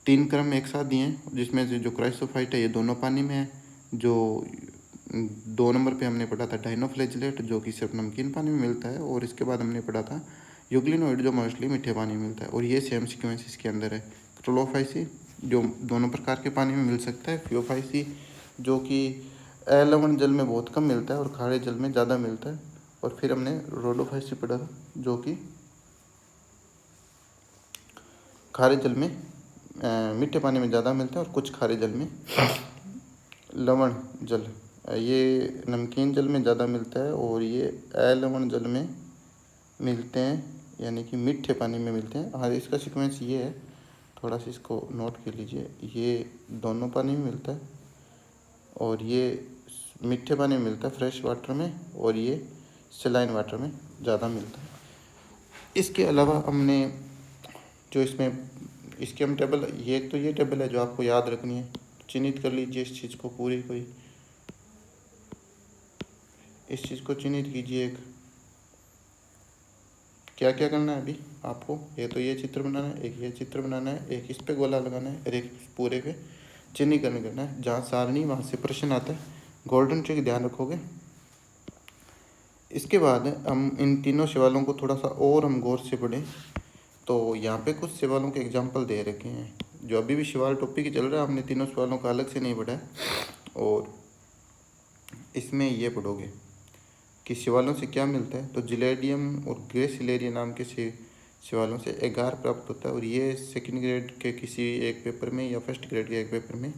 3 क्रम एक साथ दिए हैं, जिसमें से जो क्राइसोफाइट है ये दोनों पानी में है। जो 2 नंबर पे हमने पढ़ा था डायनोफ्लैजिलेट जो कि सिर्फ नमकीन पानी में मिलता है, और इसके बाद हमने पढ़ा था यूग्लिनोइड जो मोस्टली मीठे पानी में मिलता है। और ये सेम सीक्वेंस इसके अंदर है। क्लोरोफाइसी जो दोनों प्रकार के पानी में मिल सकता है, फियोफाइसी जो कि लवण जल में बहुत कम मिलता है और खारे जल में ज़्यादा मिलता है। और फिर हमने रोडोफाइसी पढ़ा था जो कि खारे जल में मीठे पानी में ज़्यादा मिलता है और कुछ खारे जल में लवण जल, ये नमकीन जल में ज़्यादा मिलता है और ये अलवण जल में मिलते हैं, यानी कि मीठे पानी में मिलते हैं। हाँ, इसका सीक्वेंस ये है, थोड़ा सा इसको नोट कर लीजिए। ये दोनों पानी में मिलता है, और ये मीठे पानी में मिलता है फ्रेश वाटर में, और ये सलाइन वाटर में ज़्यादा मिलता है। इसके अलावा हमने जो इसके हम टेबल, ये तो ये टेबल है जो आपको याद रखनी है, चिन्हित कर लीजिए इस चीज़ को पूरी कोई, इस चीज़ को चिन्हित कीजिए। एक क्या क्या करना है अभी आपको, ये तो ये चित्र बनाना है, एक ये चित्र बनाना है, एक इस पे गोला लगाना है, और एक पूरे पे चिन्हीकरण करना है। जहाँ सारणी वहाँ से प्रश्न आता है, गोल्डन ट्रिक ध्यान रखोगे। इसके बाद हम इन तीनों सवालों को थोड़ा सा और हम गौर से पढ़ें। तो यहाँ पे कुछ सवालों के एग्जाम्पल दे रखे हैं, जो अभी भी सवाल टॉपिक ही चल रहा है, हमने तीनों सवालों का अलग से नहीं पढ़ा है। और इसमें ये पढ़ोगे कि सवालों से क्या मिलता है। तो जिलेडियम और ग्रेसिलेरिया नाम के सवालों से एगार प्राप्त होता है, और ये सेकंड ग्रेड के किसी एक पेपर में या फर्स्ट ग्रेड के एक पेपर में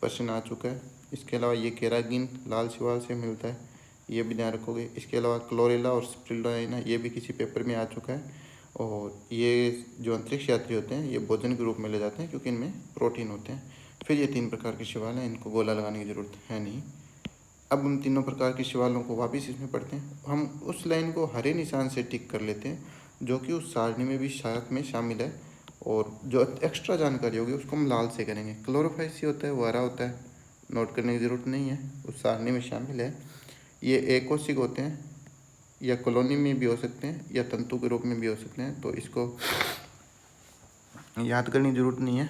प्रश्न आ चुका है। इसके अलावा ये केरागिन लाल शैवाल से मिलता है, ये भी ध्यान रखोगे। इसके अलावा क्लोरेला और स्पिरुलिना ये भी किसी पेपर में आ चुका है। और ये जो अंतरिक्ष यात्री होते हैं ये भोजन के रूप में ले जाते हैं क्योंकि इनमें प्रोटीन होते हैं। फिर ये 3 प्रकार के शिवाल हैं, इनको गोला लगाने की ज़रूरत है नहीं। अब हम तीनों प्रकार के शिवालों को वापस इसमें पढ़ते हैं। हम उस लाइन को हरे निशान से टिक कर लेते हैं जो कि उस सारणी में भी साथ में शामिल है, और जो एक्स्ट्रा जानकारी होगी उसको हम लाल से करेंगे। क्लोरोफाइसी होता है वो हरा होता है, नोट करने की ज़रूरत नहीं है, उस सारणी में शामिल है। ये एकोसिक होते हैं, या कॉलोनी में भी हो सकते हैं या तंतु के रूप में भी हो सकते हैं, तो इसको याद करने की ज़रूरत नहीं है।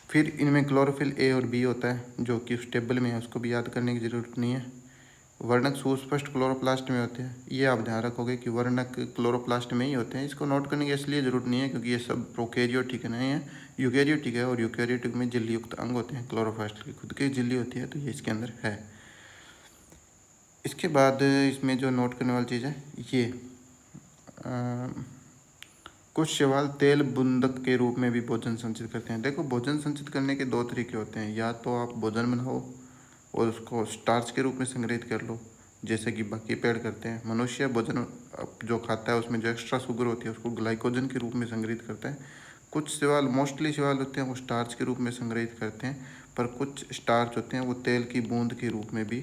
फिर इनमें क्लोरोफिल ए और बी होता है जो कि उस टेबल में है, उसको भी याद करने की ज़रूरत नहीं है। वर्णक सुस्पष्ट क्लोरोप्लास्ट में होते हैं, ये आप ध्यान रखोगे कि वर्णक क्लोरोप्लास्ट में ही होते हैं। इसको नोट करने की इसलिए ज़रूरत नहीं है क्योंकि ये सब प्रोकैरियोटिक नहीं है, यूकैरियोटिक है, और यूकैरियोटिक में झिल्ली युक्त अंग होते हैं। क्लोरोप्लास्ट की खुद की झिल्ली होती है, तो ये इसके अंदर है। इसके बाद इसमें जो नोट करने वाली चीज़ है ये कुछ शैवाल तेल बूंदक के रूप में भी भोजन संचित करते हैं। देखो, भोजन संचित करने के 2 तरीके होते हैं, या तो आप भोजन बनाओ और उसको स्टार्च के रूप में संग्रहित कर लो, जैसे कि बाकी पेड़ करते हैं। मनुष्य भोजन जो खाता है उसमें जो एक्स्ट्रा शुगर होती है उसको ग्लाइकोजन के रूप में संग्रहित करता है। कुछ शैवाल, मोस्टली शैवाल होते हैं वो स्टार्च के रूप में संग्रहित करते हैं, पर कुछ स्टार्च होते हैं वो तेल की बूंद के रूप में भी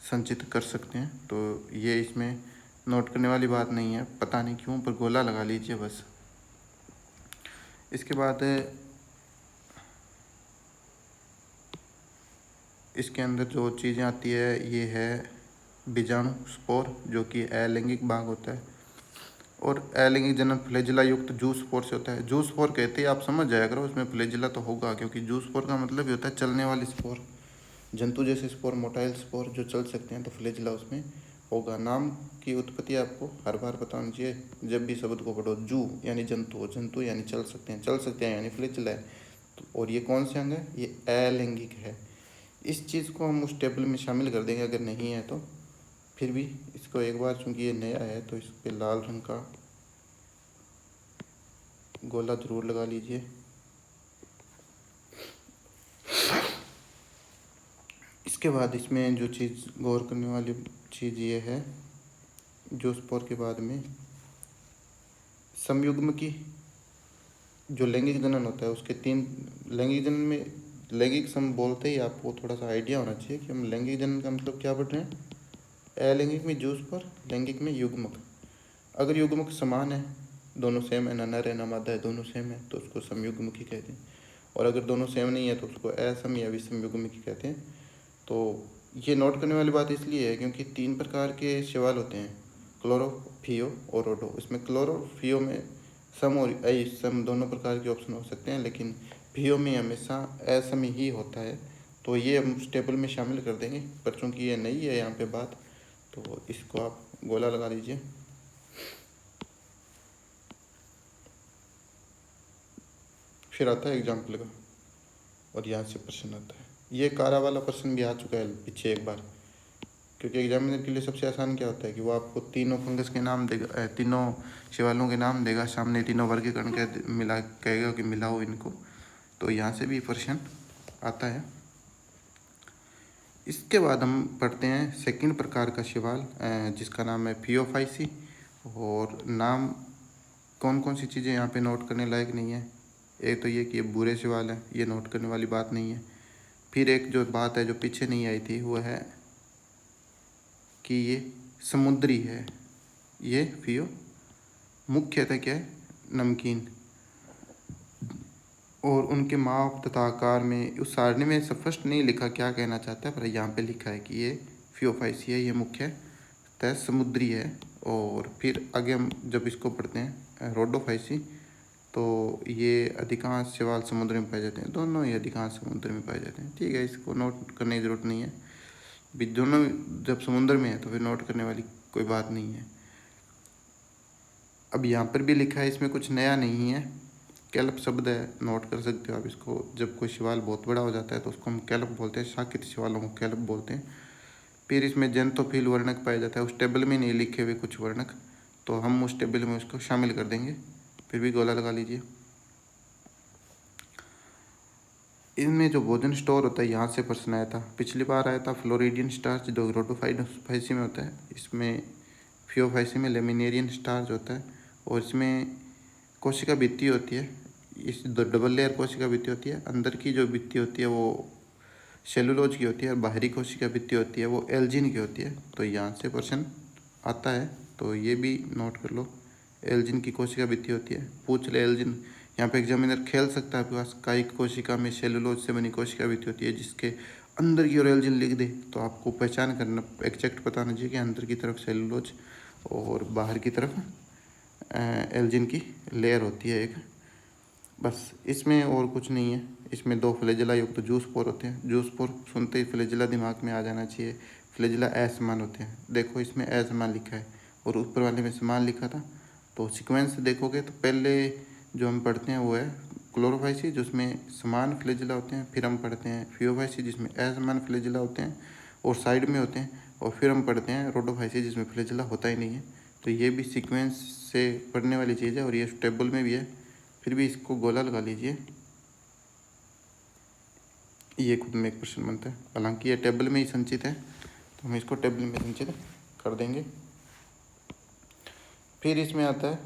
संचित कर सकते हैं। तो ये इसमें नोट करने वाली बात नहीं है, पता नहीं क्यों, पर गोला लगा लीजिए बस। इसके बाद इसके अंदर जो चीज़ें आती है ये है बीजाणु स्पोर, जो कि अलैंगिक भाग होता है, और अलैंगिक जनन फ्लैजिला युक्त जू स्पोर से होता है। जू स्पोर कहते हैं, आप समझ जाया करो, उसमें फ्लैजिला तो होगा क्योंकि जू स्पोर का मतलब ही होता है चलने वाली स्पोर, जंतु जैसे स्पोर, मोटाइल स्पोर जो चल सकते हैं, तो फ्लैजिला उसमें होगा। नाम की उत्पत्ति आपको हर बार पता होनी चाहिए जब भी शब्द को पढ़ो। जू यानी जंतु, जंतु यानी चल सकते हैं, चल सकते हैं यानी फ्लैजिला है। तो और ये कौन से अंग है? ये अलैंगिक है। इस चीज़ को हम उस टेबल में शामिल कर देंगे, अगर नहीं है तो। फिर भी इसको एक बार, चूँकि ये नया है तो इस पर लाल रंग का गोला ज़रूर लगा लीजिए। इसके बाद इसमें जो चीज़ गौर करने वाली चीज़ ये है, जो स्पोर के बाद में समयुग्म की जो लैंगिक जनन होता है उसके 3 लैंगिक जनन में, लैंगिक सम बोलते ही आपको थोड़ा सा आइडिया होना चाहिए कि हम लैंगिक जनन का मतलब क्या पढ़ रहे हैं। अलैंगिक में जू स्पोर, लैंगिक में युग्मक। अगर युग्मक समान है, दोनों सेम है, ना नर है ना मादा है, दोनों सेम है, तो उसको समयुग्मकी कहते हैं। और अगर दोनों सेम नहीं है तो उसको असम या विषमयुग्मकी कहते हैं। तो ये नोट करने वाली बात इसलिए है क्योंकि 3 प्रकार के शैवाल होते हैं, क्लोरो, फियो और रोडो। इसमें क्लोरो, फियो में सम और असम दोनों प्रकार के ऑप्शन हो सकते हैं, लेकिन फियो में हमेशा असम ही होता है। तो ये हम उस टेबल में शामिल कर देंगे, पर चूँकि ये नहीं है यहाँ पे बात, तो इसको आप गोला लगा लीजिए। फिर आता है एग्जाम्पल का, और यहाँ से प्रश्न आता है। ये कारा वाला प्रश्न भी आ चुका है पीछे एक बार, क्योंकि एग्जामिनर के लिए सबसे आसान क्या होता है कि वो आपको तीनों फंगस के नाम देगा, तीनों शैवालों के नाम देगा, सामने तीनों वर्गीकरण के मिला कहेगा कि मिलाओ इनको। तो यहाँ से भी प्रश्न आता है। इसके बाद हम पढ़ते हैं सेकंड प्रकार का शैवाल, जिसका नाम है फियोफाइसी। और नाम कौन कौन सी चीज़ें यहाँ पे नोट करने लायक नहीं है। एक तो ये कि ये बुरे शैवाल है, ये नोट करने वाली बात नहीं है। फिर एक जो बात है जो पीछे नहीं आई थी वो है कि ये समुद्री है। ये फियो मुख्यतः क्या है, नमकीन, और उनके माप तथा आकार में उस सारणी में स्पष्ट नहीं लिखा क्या कहना चाहता है, पर यहाँ पे लिखा है कि ये फियोफाइसी है, ये मुख्यतः समुद्री है। और फिर आगे हम जब इसको पढ़ते हैं रोडोफाइसी, तो ये अधिकांश शैवाल समुद्र में पाए जाते हैं, दोनों ही अधिकांश समुद्र में पाए जाते हैं। ठीक है, इसको नोट करने की ज़रूरत नहीं है, भी दोनों जब समुद्र में है तो फिर नोट करने वाली कोई बात नहीं है। अब यहाँ पर भी लिखा है, इसमें कुछ नया नहीं है, कैल्प शब्द है, नोट कर सकते हो आप इसको। जब कोई शैवाल बहुत बड़ा हो जाता है तो उसको हम कैल्प बोलते हैं, शाकित शैवालों को कैल्प बोलते हैं। फिर इसमें जेंटोफिल वर्णक पाया जाता है, उस टेबल में नहीं लिखे हुए कुछ वर्णक, तो हम उस टेबल में उसको शामिल कर देंगे। फिर भी गोला लगा लीजिए। इनमें जो भोजन स्टोर होता है यहाँ से प्रश्न आया था, पिछली बार आया था फ्लोरिडियन स्टार्च जो रोडोफाइसी में होता है, इसमें फियोफाइसी में लेमिनेरियन स्टार्च होता है, और इसमें कोशिका भित्ति होती है, इस डबल लेयर कोशिका भित्ति होती है, अंदर की जो भित्ति होती है वो सेलुलोज की होती है और बाहरी कोशिका भित्ति होती है वो एल्जिन की होती है। तो यहाँ से प्रश्न आता है, तो ये भी नोट कर लो, एल्जिन की कोशिका भित्ति होती है, पूछ ले एल्जिन। यहाँ पे एग्जामिनर खेल सकता है आपके पास, कायिक कोशिका में सेलुलोज से बनी कोशिका भित्ति होती है, जिसके अंदर की ओर एल्जिन लिख दे तो आपको पहचान करना, एग्जैक्ट बताना चाहिए कि अंदर की तरफ सेलुलोज और बाहर की तरफ एल्जिन की लेयर होती है एक। बस इसमें और कुछ नहीं है। इसमें 2 फ्लैजेला युक्त जूस पोर होते हैं। जूस पोर सुनते ही फ्लैजेला दिमाग में आ जाना चाहिए। फ्लैजेला असमान होते हैं। देखो इसमें असमान लिखा है और ऊपर वाले में समान लिखा था। तो सीक्वेंस देखोगे तो पहले जो हम पढ़ते हैं वो है क्लोरोफाइसी जिसमें समान फ्लैजेला होते हैं, फिर हम पढ़ते हैं फियोफाइसी जिसमें असमान फ्लैजेला होते हैं और साइड में होते हैं, और फिर हम पढ़ते हैं रोडोफाइसी जिसमें फ्लैजेला होता ही नहीं है। तो ये भी सीक्वेंस से पढ़ने वाली चीज़ है और ये टेबल में भी है, फिर भी इसको गोला लगा लीजिए, ये खुद में एक प्रश्न बनता है। हालांकि ये टेबल में ही संचित है तो हम इसको टेबल में संचित कर देंगे। फिर इसमें आता है,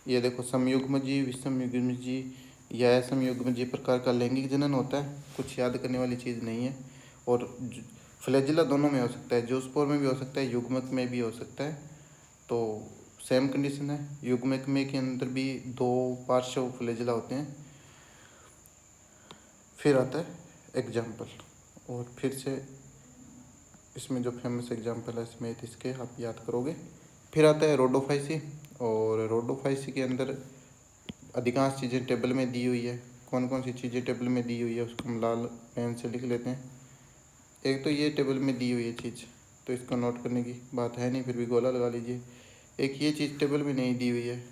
ये देखो समयुग्मजीव, विषमयुग्मजीव या असमयुग्मजीव प्रकार का लैंगिक जनन होता है, कुछ याद करने वाली चीज़ नहीं है। और फ्लैजिला दोनों में हो सकता है, जूस्पोर में भी हो सकता है, युग्मक में भी हो सकता है। तो सेम कंडीशन है, युग्मक में के अंदर भी 2 पार्श्व फ्लैजिला होते हैं। फिर आता है एग्जाम्पल, और फिर से इसमें जो फेमस एग्जाम्पल है इसमें इसके आप याद करोगे। फिर आता है रोडोफाइसी, और रोडोफाइसी के अंदर अधिकांश चीज़ें टेबल में दी हुई है। कौन कौन सी चीज़ें टेबल में दी हुई है उसको हम लाल पेन से लिख लेते हैं। एक तो ये टेबल में दी हुई है चीज़, तो इसको नोट करने की बात है नहीं, फिर भी गोला लगा लीजिए। एक ये चीज़ टेबल में नहीं दी हुई है,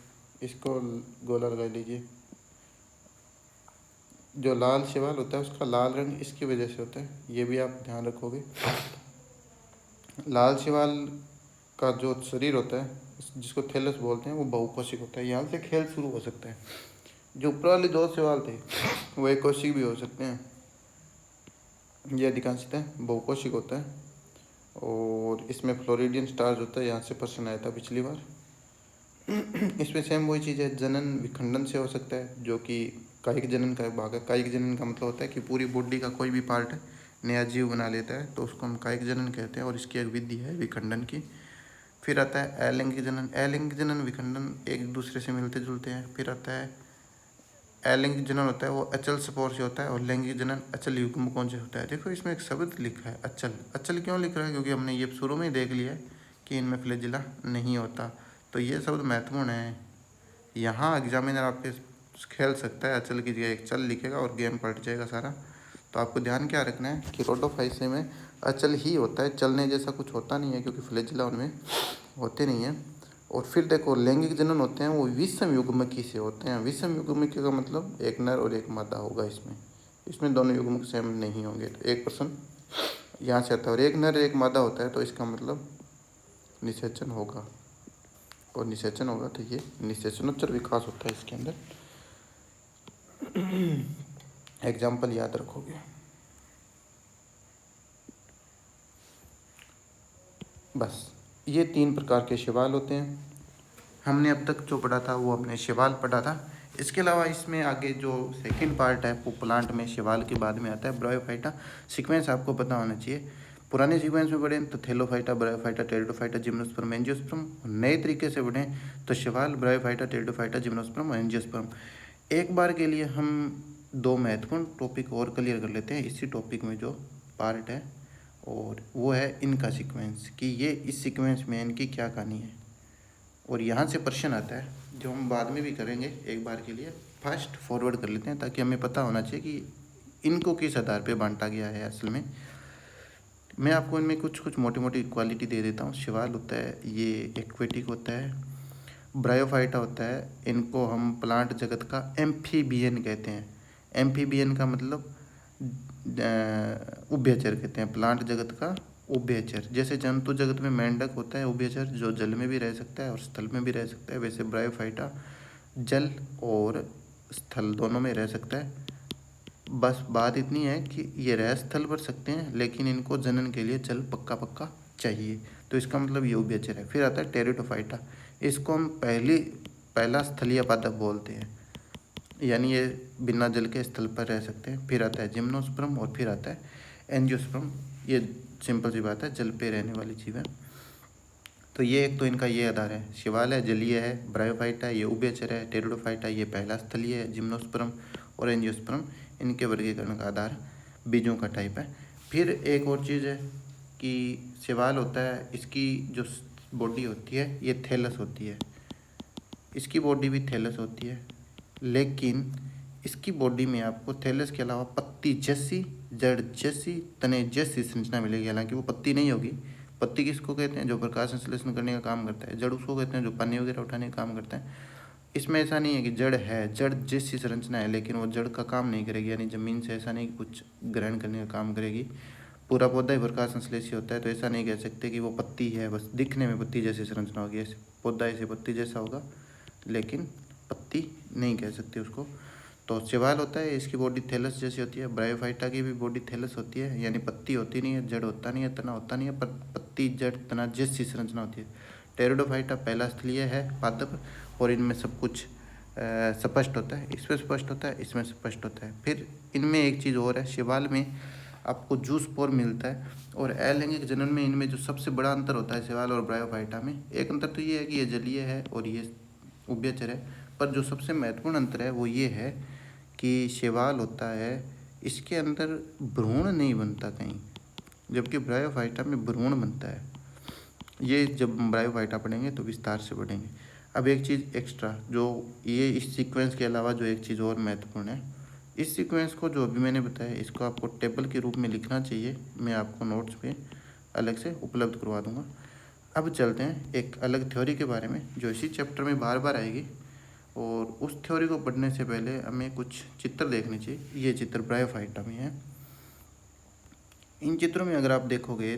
इसको गोला लगा लीजिए। जो लाल शैवाल होता है उसका लाल रंग इसकी वजह से होता है, ये भी आप ध्यान रखोगे। लाल शैवाल का जो शरीर होता है जिसको थैलस बोलते हैं वो बहुकोशिक होता है। यहाँ से खेल शुरू हो सकता है। जो ऊपर वाले 2 शैवाल थे वो एक कोशिक भी हो सकते हैं, ये अधिकांशतः बहुकोशिक होता है। और इसमें फ्लोरिडियन स्टार्च होता है, यहाँ से प्रश्न आया था पिछली बार। इसमें सेम वही चीज़ है, जनन विखंडन से हो सकता है जो कि कायिक जनन का भाग है। कायिक जनन का मतलब होता है कि पूरी बॉडी का कोई भी पार्ट नया जीव बना लेता है, तो उसको हम कायिक जनन कहते हैं और इसकी एक विधि है विखंडन की। फिर आता है अलैंगिक जनन। अलैंगिक जनन विखंडन एक दूसरे से मिलते जुलते हैं। फिर आता है अलैंगिक जनन होता है वो अचल स्पोर से होता है, और लैंगिक जनन अचल युग्मकों से होता है। देखो इसमें एक शब्द लिखा है अचल। अचल क्यों लिख रहा है? क्योंकि हमने ये शुरू में ही देख लिया है कि इनमें फ्लैजिला नहीं होता, तो ये शब्द महत्वपूर्ण है। यहाँ एग्जामिनर आपके खेल सकता है, अचल की जगह एक चल लिखेगा और गेम पलट जाएगा सारा। तो आपको ध्यान क्या रखना है कि रोडोफाइसी में अचल ही होता है, चलने जैसा कुछ होता नहीं है, क्योंकि फ्लैजिला उनमें होते नहीं हैं। और फिर देखो लैंगिक जनन होते हैं वो विषम युग्मकी से होते हैं। विषम युग्मकी का मतलब एक नर और एक मादा होगा। इसमें दोनों युग्मक सेम नहीं होंगे। तो एक प्रश्न यहाँ से आता है, और एक नर एक मादा होता है तो इसका मतलब निषेचन होगा, और निषेचन होगा तो ये निषेचनोत्तर विकास होता है इसके अंदर। एग्जाम्पल याद रखोगे। बस ये 3 प्रकार के शैवाल होते हैं। हमने अब तक जो पढ़ा था वो हमने शैवाल पढ़ा था। इसके अलावा इसमें आगे जो सेकंड पार्ट है वो प्लांट में शैवाल के बाद में आता है ब्रायोफाइटा। सीक्वेंस आपको पता होना चाहिए। पुराने सीक्वेंस में पढ़ें तो Thallophyta, bryophyta, pteridophyta, gymnosperm, angiosperm. नए तरीके से पढ़ें तो शैवाल, ब्रायोफाइटा, टेरिडोफाइटा, जिम्नोस्पर्म, एंजियोस्पर्म। एक बार के लिए हम 2 महत्वपूर्ण टॉपिक और क्लियर कर लेते हैं इसी टॉपिक में जो पार्ट है, और वो है इनका सीक्वेंस, कि ये इस सीक्वेंस में इनकी क्या कहानी है। और यहाँ से प्रश्न आता है जो हम बाद में भी करेंगे, एक बार के लिए फास्ट फॉरवर्ड कर लेते हैं ताकि हमें पता होना चाहिए कि इनको किस आधार पे बांटा गया है। असल में मैं आपको इनमें कुछ मोटी मोटी क्वालिटी दे देता हूँ। शैवाल होता है ये एक्वेटिक होता है, ब्रायोफाइटा होता है, इनको हम प्लांट जगत का एम्फीबियन कहते हैं। एम्फीबियन का मतलब उभयचर कहते हैं, प्लांट जगत का उभयचर। जैसे जंतु जगत में मेंढक होता है उभयचर, जो जल में भी रह सकता है और स्थल में भी रह सकता है, वैसे ब्रायोफाइटा जल और स्थल दोनों में रह सकता है। बस बात इतनी है कि ये रह स्थल पर सकते हैं, लेकिन इनको जनन के लिए जल पक्का पक्का चाहिए। तो इसका मतलब ये उभयचर है। फिर आता है टेरिडोफाइटा, इसको हम पहला स्थलीय पादप बोलते हैं, यानी ये बिना जल के स्थल पर रह सकते हैं। फिर आता है जिम्नोस्पर्म और फिर आता है एंजियोस्पर्म। ये सिंपल सी बात है, जल पे रहने वाली जीव है। तो ये एक तो इनका ये आधार है, शिवाल है जलीय है, ब्रायोफाइटा ये उभयचर है, टेरिडोफाइटा ये पहला स्थलीय है, जिम्नोस्पर्म और एंजियोस्पर्म इनके वर्गीकरण का आधार बीजों का टाइप है। फिर एक और चीज़ है कि शिवाल होता है, इसकी जो बॉडी होती है ये थैलस होती है, इसकी बॉडी भी थैलस होती है, लेकिन इसकी बॉडी में आपको थैलस के अलावा पत्ती जैसी, जड़ जैसी, तने जैसी संरचना मिलेगी। हालांकि वो पत्ती नहीं होगी। पत्ती किसको कहते हैं? जो प्रकाश संश्लेषण करने का काम करता है। जड़ उसको कहते हैं जो पानी वगैरह उठाने का काम करता है। इसमें ऐसा नहीं है कि जड़ है, जड़ जैसी संरचना है, लेकिन वो जड़ का काम नहीं करेगी, यानी ज़मीन से ऐसा नहीं कि कुछ ग्रहण करने का काम करेगी। पूरा पौधा ही प्रकाश संश्लेषी होता है, तो ऐसा नहीं कह सकते कि वो पत्ती है, बस दिखने में पत्ती जैसी संरचना होगी। ऐसे पौधा ऐसे पत्ती जैसा होगा, लेकिन पत्ती नहीं कह सकते उसको। तो शैवाल होता है, इसकी बॉडी थैलस जैसी होती है। ब्रायोफाइटा की भी बॉडी थैलस होती है, यानी पत्ती होती नहीं है, जड़ होता नहीं है, तना होता नहीं है, पर पत्ती जड़ तना जैसी संरचना होती है। टेरिडोफाइटा पहला स्थलीय है पादप, और इनमें सब कुछ स्पष्ट होता है। इसमें स्पष्ट होता है, इसमें स्पष्ट होता है। फिर इनमें एक चीज़ और है, शैवाल में आपको जूस पोर मिलता है, और अलैंगिक जनन में इनमें जो सबसे बड़ा अंतर होता है शैवाल और ब्रायोफाइटा में, एक अंतर तो ये है कि ये जलीय है और ये उभयचर है। पर जो सबसे महत्वपूर्ण अंतर है वो ये है कि शैवाल होता है, इसके अंदर भ्रूण नहीं बनता कहीं, जबकि ब्रायोफाइटा में भ्रूण बनता है। ये जब हम ब्रायोफाइटा पढ़ेंगे तो विस्तार से पढ़ेंगे। अब एक चीज़ एक्स्ट्रा, जो ये इस सीक्वेंस के अलावा जो एक चीज़ और महत्वपूर्ण है, इस सीक्वेंस को जो अभी मैंने बताया, इसको आपको टेबल के रूप में लिखना चाहिए। मैं आपको नोट्स पे अलग से उपलब्ध करवा दूंगा। अब चलते हैं एक अलग थ्योरी के बारे में, जो इसी चैप्टर में बार बार आएगी, और उस थ्योरी को पढ़ने से पहले हमें कुछ चित्र देखने चाहिए। ये चित्र ब्रायोफाइटा में है। इन चित्रों में अगर आप देखोगे